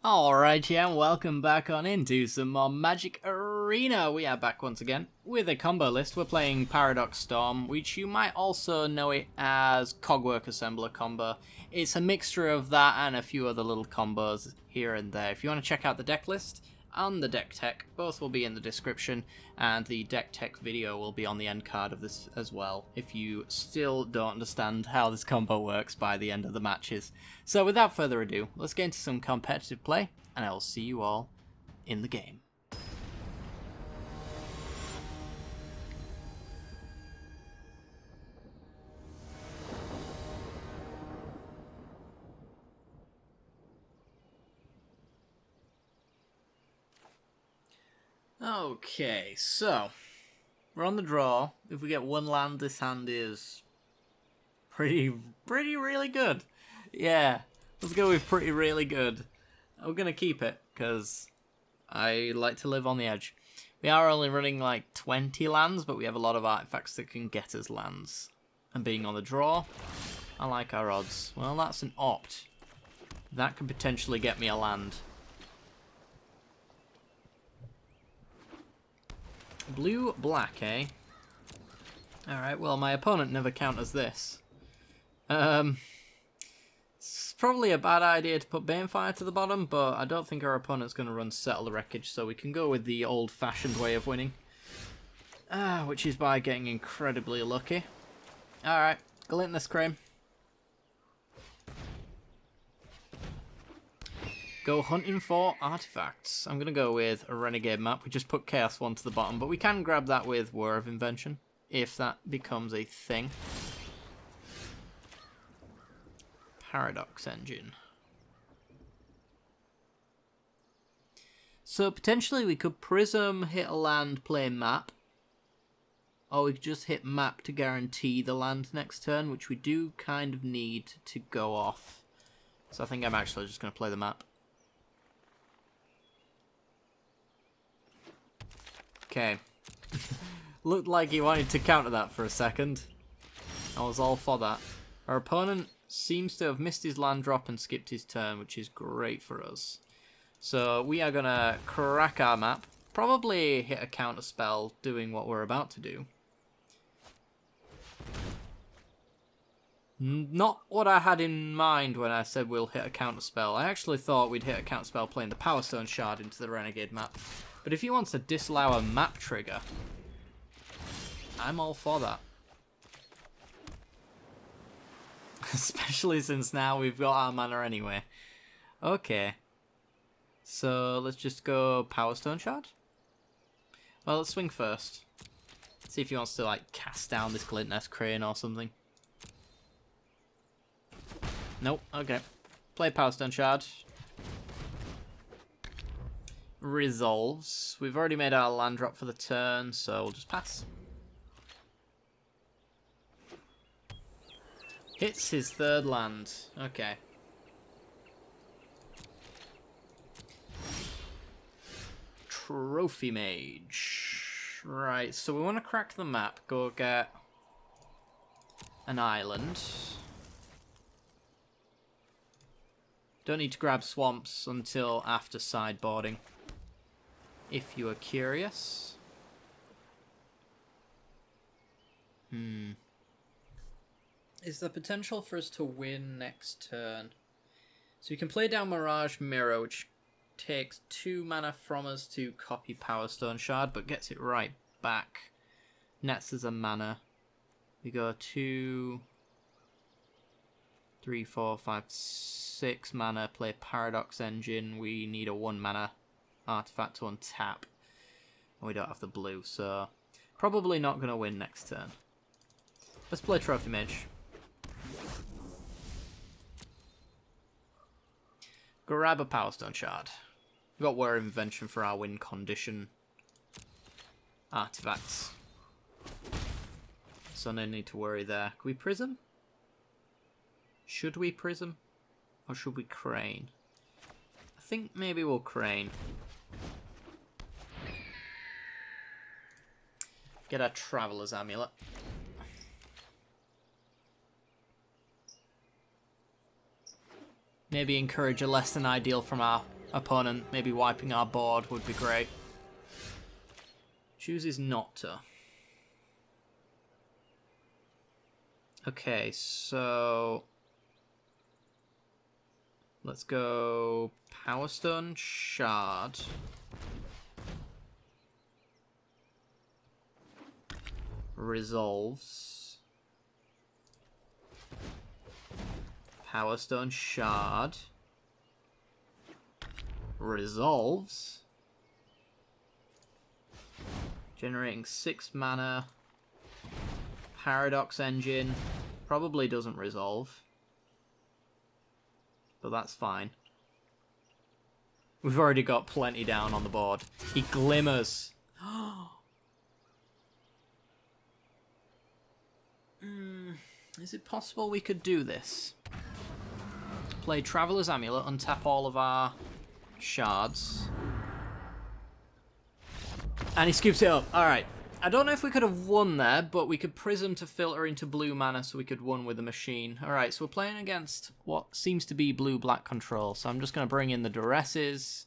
Alright, yeah, welcome back on into some more Magic Arena. We are back once again with a combo list. We're playing Paradox Storm, which you might also know it as Cogwork Assembler combo. It's a mixture of that and a few other little combos here and there. If you want to check out the deck list and the deck tech, both will be in the description, and the deck tech video will be on the end card of this as well, if you still don't understand how this combo works by the end of the matches. So without further ado, let's get into some competitive play, and I will see you all in the game. Okay, so we're on the draw. If we get one land, this hand is pretty really good. Yeah, let's go with pretty really good. I'm gonna keep it because I like to live on the edge. We are only running like 20 lands, but we have a lot of artifacts that can get us lands. And being on the draw, I like our odds. Well, that's an opt. That could potentially get me a land. Blue, black, eh? Alright, well, my opponent never counters this. It's probably a bad idea to put Banefire to the bottom, but I don't think our opponent's going to run Settle the Wreckage, so we can go with the old-fashioned way of winning. Which is by getting incredibly lucky. Alright, Glintless Crane. Go hunting for artifacts. I'm going to go with a Renegade map. We just put Chaos 1 to the bottom, but we can grab that with War of Invention, if that becomes a thing. Paradox Engine. So potentially we could Prism, hit a land, play map. Or we could just hit map to guarantee the land next turn, which we do kind of need to go off. So I think I'm actually just going to play the map. Okay. Looked like he wanted to counter that for a second. I was all for that. Our opponent seems to have missed his land drop and skipped his turn, which is great for us. So we are going to crack our map. Probably hit a counter spell doing what we're about to do. Not what I had in mind when I said we'll hit a counter spell. I actually thought we'd hit a counter spell playing the Power Stone Shard into the Renegade map. But if he wants to disallow a map trigger, I'm all for that. Especially since now we've got our mana anyway. Okay. So let's just go Power Stone Shard. Well, let's swing first. See if he wants to like cast down this Glintless Crane or something. Nope, okay. Play Power Stone Shard. Resolves. We've already made our land drop for the turn, so we'll just pass. Hits his third land. Okay. Trophy Mage. Right, so we want to crack the map. Go get an island. Don't need to grab swamps until after sideboarding, if you are curious. Is there potential for us to win next turn? So we can play down Mirage Mirror, which takes 2 mana from us to copy Power Stone Shard, but gets it right back. Nets us a mana. We go 2, 3, 4, 5, 6 mana, play Paradox Engine. We need a 1 mana artifact to untap. And we don't have the blue, so probably not going to win next turn. Let's play Trophy Mage. Grab a Power Stone Shard. We've got War of Invention for our win condition artifacts. So no need to worry there. Can we Prism? Should we Prism? Or should we Crane? I think maybe we'll Crane. Get our Traveler's Amulet. Maybe encourage a less than ideal from our opponent, maybe wiping our board would be great. Chooses not to. Okay, so let's go Power Stone Shard. Resolves. Power Stone Shard. Resolves. Generating 6 mana. Paradox Engine. Probably doesn't resolve. But that's fine. We've already got plenty down on the board. He glimmers. Is it possible we could do this? Play Traveler's Amulet, untap all of our shards. And he scoops it up. Alright. I don't know if we could have won there, but we could Prism to filter into blue mana so we could win with the machine. Alright, so we're playing against what seems to be blue-black control. So I'm just going to bring in the Duresses.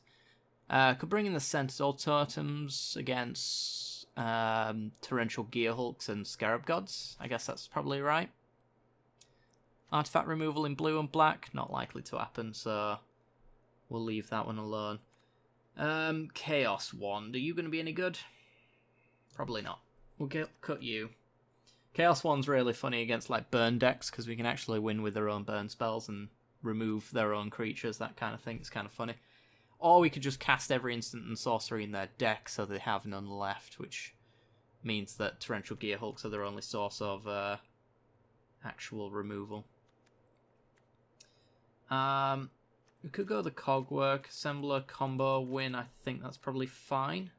Could bring in the Centaur Totems against Torrential Gearhulks and Scarab Gods. I guess that's probably right. Artifact removal in blue and black, not likely to happen, so we'll leave that one alone. Chaos Wand, are you going to be any good? Probably not. We'll cut you. Chaos Wand's really funny against like burn decks, because we can actually win with their own burn spells and remove their own creatures, that kind of thing. It's kind of funny. Or we could just cast every instant and sorcery in their deck so they have none left, which means that Torrential Gearhulks are their only source of actual removal. We could go the Cogwork, Assembler, combo, win. I think that's probably fine.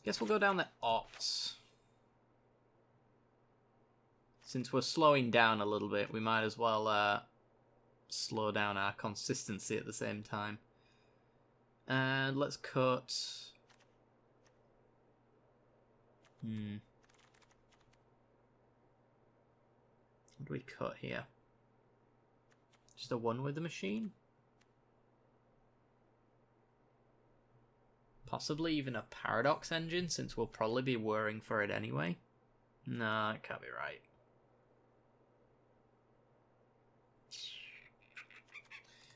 Guess we'll go down the Ops. Since we're slowing down a little bit, we might as well slow down our consistency at the same time. And let's cut... What do we cut here? Just a one with the machine? Possibly even a Paradox Engine, since we'll probably be whirring for it anyway. No, it can't be right.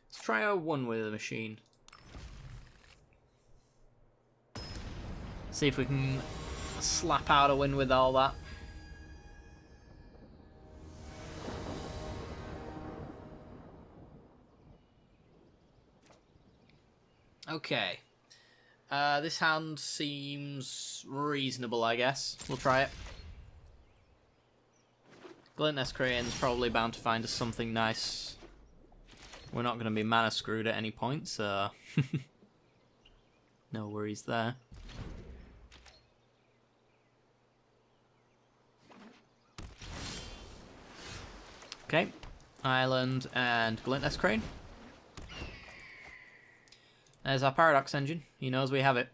Let's try our one with the machine. See if we can slap out a win with all that. Okay. This hand seems reasonable, I guess. We'll try it. Glintness Crane's probably bound to find us something nice. We're not going to be mana screwed at any point, so... no worries there. Okay. Island and Glintness Crane. There's our Paradox Engine. He knows we have it.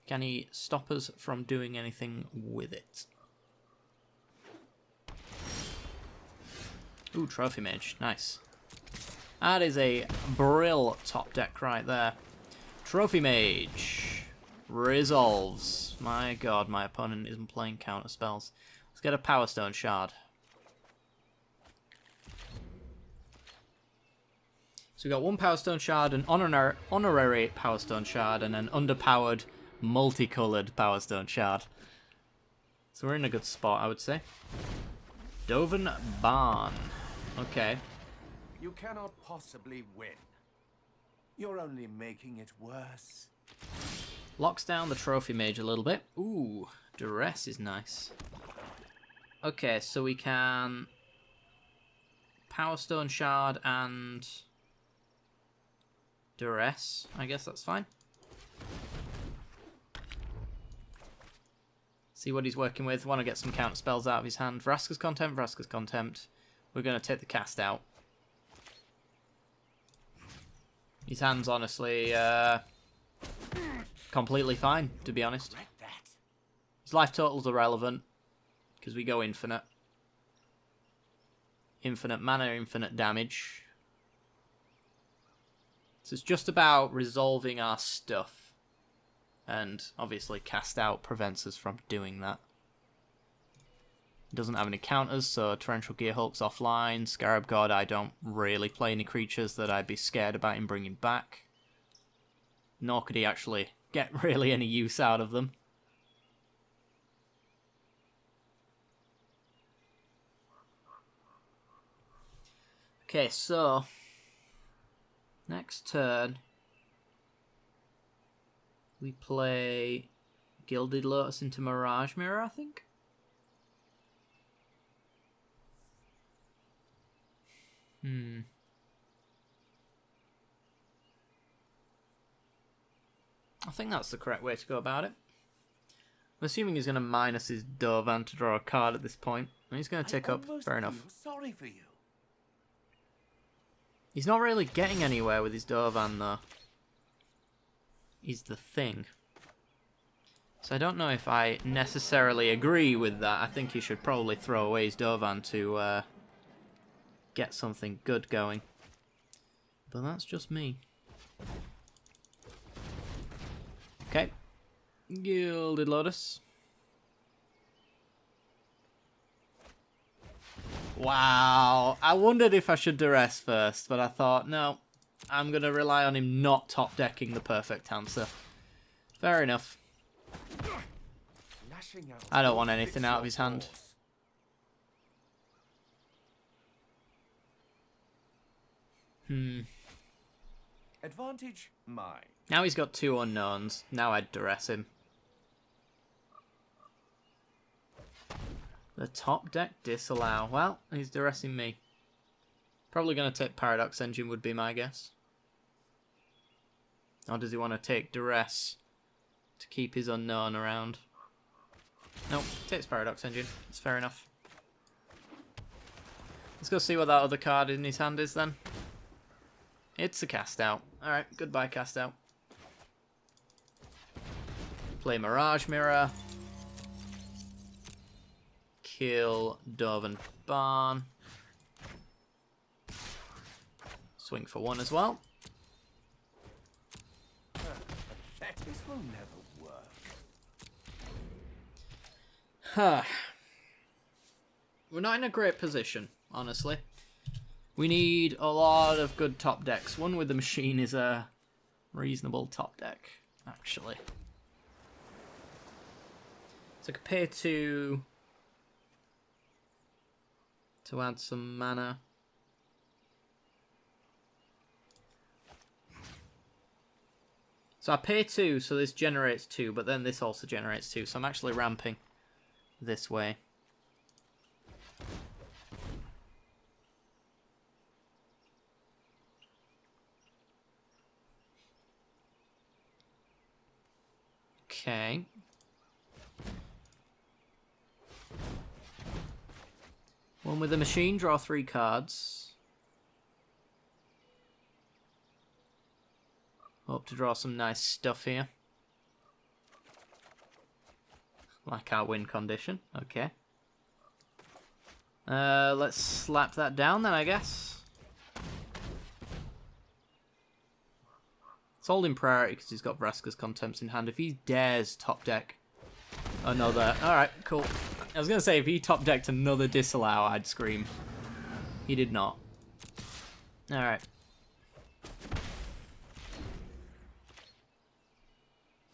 Can he stop us from doing anything with it? Ooh, Trophy Mage. Nice. That is a Brill top deck right there. Trophy Mage. Resolves. My god, my opponent isn't playing counter spells. Let's get a Power Stone Shard. So we got one Power Stone Shard, an honorary Power Stone Shard, and an underpowered, multicolored Power Stone Shard. So we're in a good spot, I would say. Doven Barn. Okay. You cannot possibly win. You're only making it worse. Locks down the Trophy Mage a little bit. Ooh, Duress is nice. Okay, so we can... Power Stone Shard and... Duress. I guess that's fine. See what he's working with. Want to get some counter spells out of his hand. Vraska's Contempt, Vraska's Contempt. We're going to take the cast out. His hand's honestly completely fine, to be honest. His life total's irrelevant, because we go infinite. Infinite mana, infinite damage. So it's just about resolving our stuff. And obviously cast out prevents us from doing that. Doesn't have any counters, so Torrential Gearhulk's offline. Scarab God, I don't really play any creatures that I'd be scared about him bringing back. Nor could he actually get really any use out of them. Okay, so next turn we play Gilded Lotus into Mirage Mirror, I think. I think that's the correct way to go about it. I'm assuming he's going to minus his Dovan to draw a card at this point. And he's going to tick up. Fair enough. Sorry for you. He's not really getting anywhere with his Dovan, though. He's the thing. So I don't know if I necessarily agree with that. I think he should probably throw away his Dovan to get something good going. But that's just me. Okay. Gilded Lotus. Wow. I wondered if I should duress first, but I thought, no. I'm going to rely on him not top-decking the perfect answer. Fair enough. I don't want anything out of his hand. Advantage mine. Now he's got 2 unknowns. Now I'd duress him. The top deck disallow. Well, he's duressing me. Probably going to take Paradox Engine would be my guess. Or does he want to take duress to keep his unknown around? Nope, takes Paradox Engine. It's fair enough. Let's go see what that other card in his hand is then. It's a cast out. Alright, goodbye cast out. Play Mirage Mirror. Kill Dove Barn. Swing for 1 as well. This will never work. Huh. We're not in a great position, honestly. We need a lot of good top decks. One with the machine is a reasonable top deck, actually. So I could pay 2 to add some mana. So I pay 2, so this generates 2, but then this also generates 2, so I'm actually ramping this way. Okay. One with the machine, draw 3 cards. Hope to draw some nice stuff here. Like our win condition. Okay. Let's slap that down then, I guess. It's holding priority because he's got Vraska's Contempts in hand. If he dares top deck another... Alright, cool. I was going to say, if he top decked another disallow, I'd scream. He did not. Alright.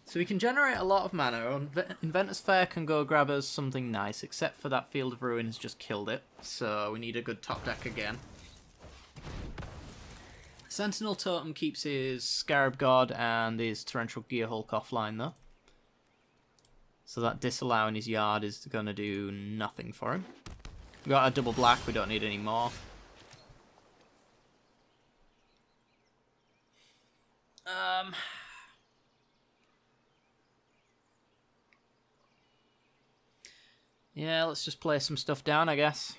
So we can generate a lot of mana. Inventor's Fair can go grab us something nice, except for that Field of Ruin has just killed it. So we need a good top deck again. Sentinel Totem keeps his Scarab God and his Torrential Gearhulk offline, though. So that disallow in his yard is going to do nothing for him. We got a double black, we don't need any more. Yeah, let's just play some stuff down, I guess.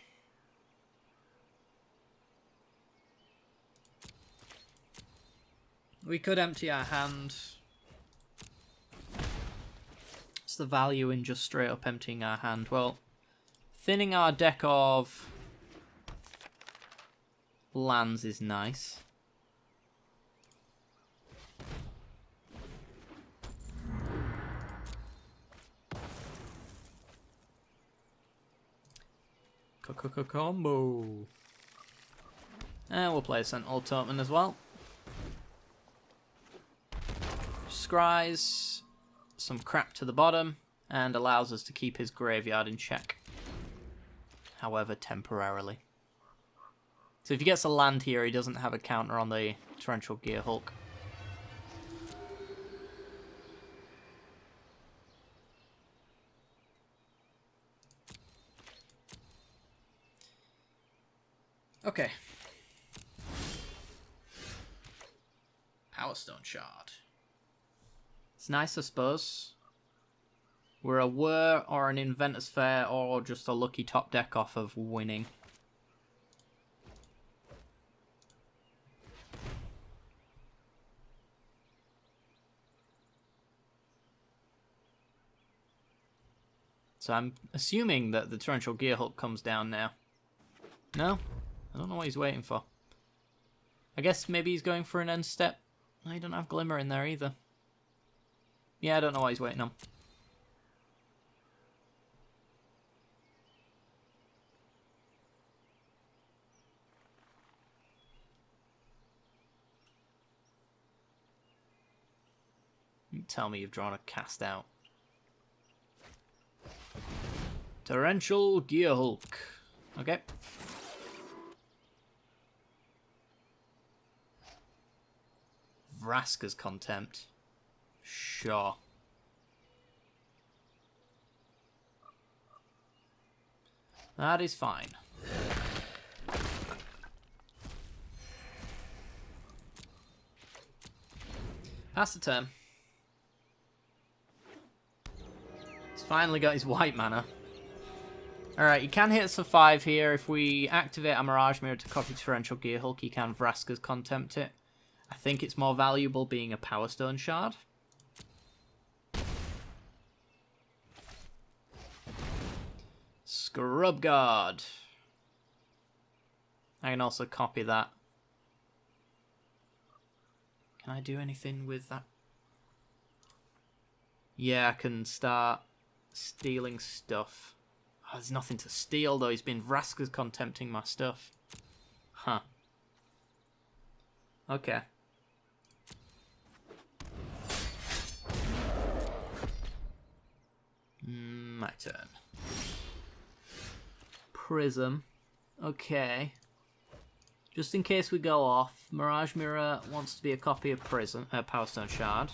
We could empty our hand. the value in just straight up emptying our hand? Well, thinning our deck of lands is nice. Combo. And we'll play a Sentinel Toteman as well. Scries some crap to the bottom and allows us to keep his graveyard in check. However, temporarily. So if he gets a land here, he doesn't have a counter on the Torrential Gear Hulk. Okay. Power Stone Shard. It's nice, I suppose. We're a Whir or an Inventor's Fair or just a lucky top deck off of winning. So I'm assuming that the Torrential Gear Hulk comes down now. No? I don't know what he's waiting for. I guess maybe he's going for an end step. I don't have Glimmer in there either. Yeah, I don't know what he's waiting on. Tell me you've drawn a cast out. Torrential Gear Hulk. Okay. Vraska's Contempt. Sure. That is fine. Pass the turn. He's finally got his white mana. Alright, he can hit us for 5 here. If we activate a Mirage Mirror to copy Torrential Gear Hulk, he can Vraska's Contempt it. I think it's more valuable being a Power Stone Shard. Scrub Guard. I can also copy that. Can I do anything with that? Yeah, I can start stealing stuff. Oh, there's nothing to steal though. He's been Vraska's Contempting my stuff. Huh. Okay. My turn. Prism. Okay. Just in case we go off, Mirage Mirror wants to be a copy of Prism, Power Stone Shard.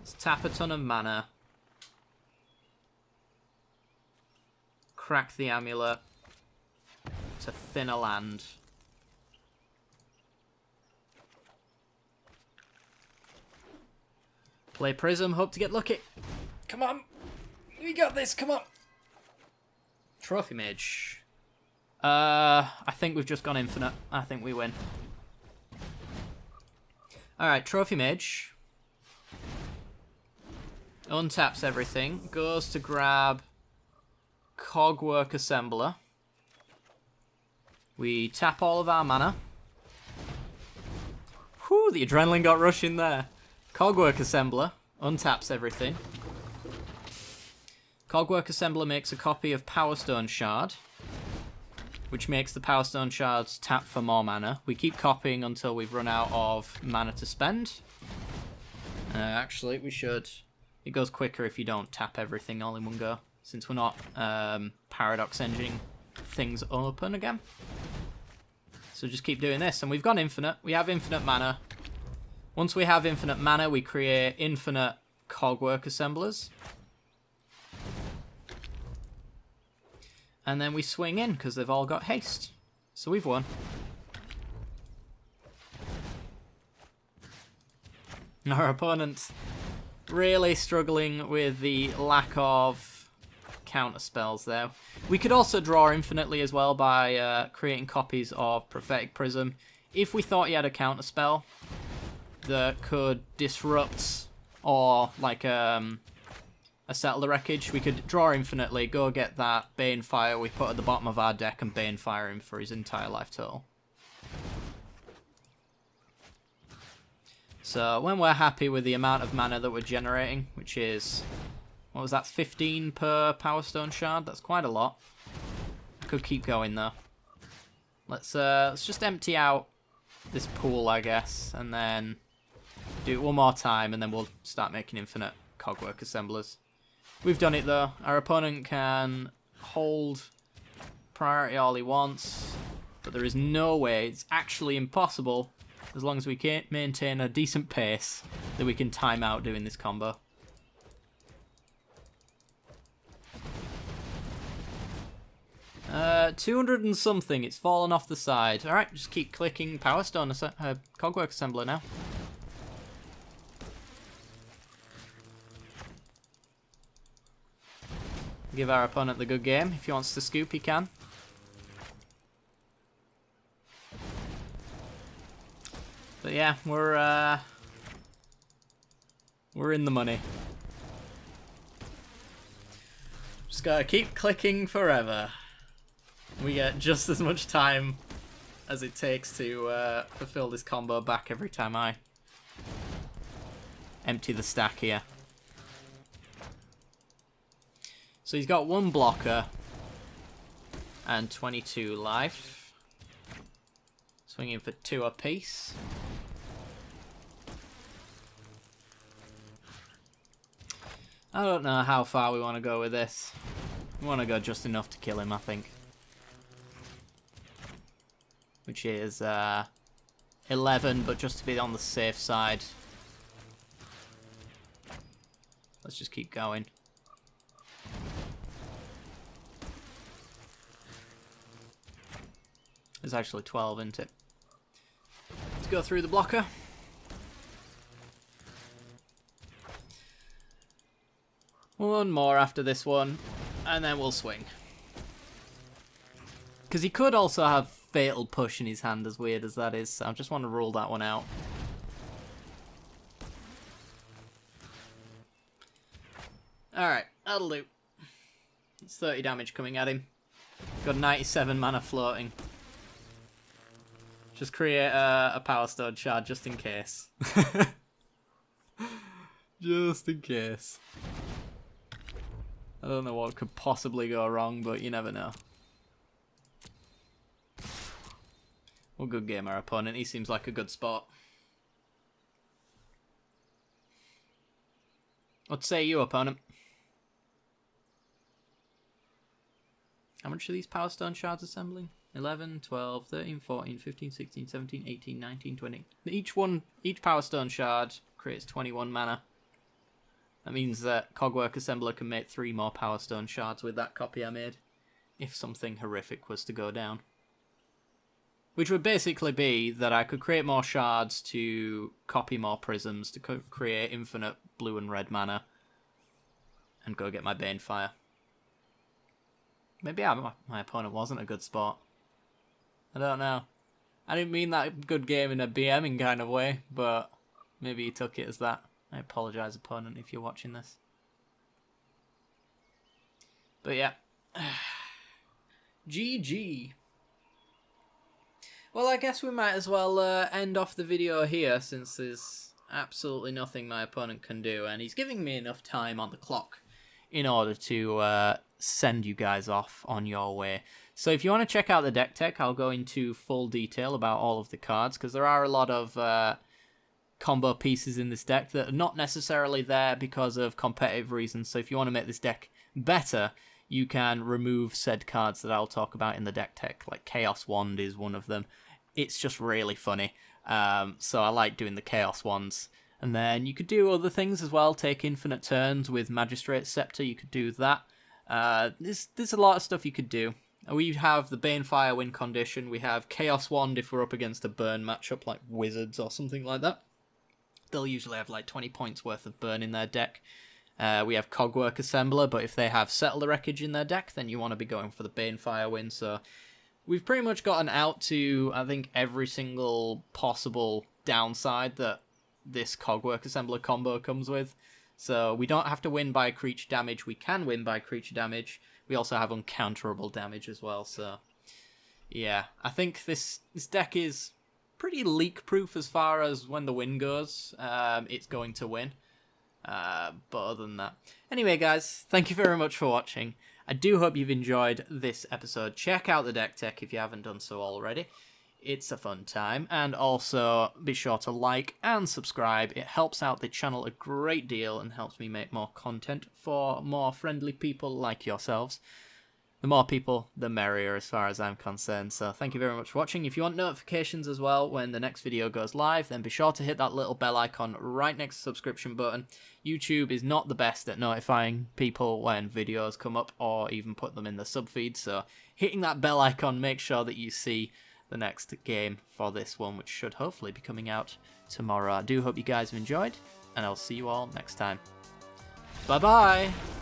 Let's tap a ton of mana. Crack the Amulet to thin a land. Play Prism, hope to get lucky. Come on. We got this, come on. Trophy Mage. I think we've just gone infinite. I think we win. Alright, Trophy Mage. Untaps everything. Goes to grab Cogwork Assembler. We tap all of our mana. Whew, the adrenaline got rushing there. Cogwork Assembler untaps everything. Cogwork Assembler makes a copy of Power Stone Shard, which makes the Power Stone Shards tap for more mana. We keep copying until we've run out of mana to spend. Actually, we should. It goes quicker if you don't tap everything all in one go, since we're not Paradox Engine things open again. So just keep doing this, and we've gone infinite. We have infinite mana. Once we have infinite mana, we create infinite Cogwork Assemblers. And then we swing in, because they've all got haste. So we've won. Our opponent really struggling with the lack of counter spells there. We could also draw infinitely as well by creating copies of Prophetic Prism. If we thought he had a counter spell that could disrupt or like a Settle the Wreckage. We could draw infinitely, go get that Banefire we put at the bottom of our deck and Banefire him for his entire life total. So when we're happy with the amount of mana that we're generating, which is, what was that, 15 per Power Stone Shard? That's quite a lot. Could keep going though. Let's just empty out this pool, I guess, and then do it one more time, and then we'll start making infinite Cogwork Assemblers. We've done it though. Our opponent can hold priority all he wants, but there is no way, it's actually impossible, as long as we can maintain a decent pace, that we can time out doing this combo. Uh, 200 and something, it's fallen off the side. Alright, just keep clicking Power Stone Cogwork Assembler now. Give our opponent the good game. If he wants to scoop, he can. But yeah, we're in the money. Just gotta keep clicking forever. We get just as much time as it takes to fulfill this combo back every time I empty the stack here. So he's got one blocker and 22 life. Swinging for 2 apiece. I don't know how far we want to go with this. We want to go just enough to kill him, I think. Which is 11, but just to be on the safe side. Let's just keep going. It's actually 12, isn't it? Let's go through the blocker. One more after this one, and then we'll swing. Because he could also have Fatal Push in his hand, as weird as that is, so I just want to rule that one out. Alright, that'll do. It's 30 damage coming at him. Got 97 mana floating. Just create a Power Stone Shard just in case. Just in case. I don't know what could possibly go wrong, but you never know. Well, good game, our opponent. He seems like a good spot. What say you, opponent? How much are these Power Stone Shards assembling? 11, 12, 13, 14, 15, 16, 17, 18, 19, 20. Each Power Stone Shard creates 21 mana. That means that Cogwork Assembler can make 3 more Power Stone Shards with that copy I made, if something horrific was to go down. Which would basically be that I could create more shards to copy more prisms, to create infinite blue and red mana, and go get my Banefire. Maybe my opponent wasn't a good spot. I don't know. I didn't mean that good game in a BMing kind of way, but maybe he took it as that. I apologise, opponent, if you're watching this. But yeah. GG. Well, I guess we might as well end off the video here, since there's absolutely nothing my opponent can do, and he's giving me enough time on the clock in order to send you guys off on your way. So if you want to check out the deck tech, I'll go into full detail about all of the cards, because there are a lot of combo pieces in this deck that are not necessarily there because of competitive reasons. So if you want to make this deck better, you can remove said cards that I'll talk about in the deck tech, like Chaos Wand is one of them. It's just really funny. So I like doing the Chaos Wands. And then you could do other things as well, take infinite turns with Magistrate Scepter, you could do that. There's a lot of stuff you could do. We have the Banefire win condition, we have Chaos Wand if we're up against a burn matchup like Wizards or something like that. They'll usually have like 20 points worth of burn in their deck. We have Cogwork Assembler, but if they have Settle the Wreckage in their deck, then you want to be going for the Banefire win. So we've pretty much gotten out to, I think, every single possible downside that this Cogwork Assembler combo comes with. So we don't have to win by creature damage, we can win by creature damage. We also have uncounterable damage as well, so yeah. I think this deck is pretty leak-proof as far as when the win goes. It's going to win. But other than that. Anyway, guys, thank you very much for watching. I do hope you've enjoyed this episode. Check out the deck tech if you haven't done so already. It's a fun time, and also be sure to like and subscribe. It helps out the channel a great deal and helps me make more content for more friendly people like yourselves. The more people, the merrier as far as I'm concerned. So thank you very much for watching. If you want notifications as well when the next video goes live, then be sure to hit that little bell icon right next to the subscription button. YouTube is not the best at notifying people when videos come up or even put them in the subfeed. So hitting that bell icon, make sure that you see the next game for this one, which should hopefully be coming out tomorrow. I do hope you guys have enjoyed, and I'll see you all next time. Bye bye!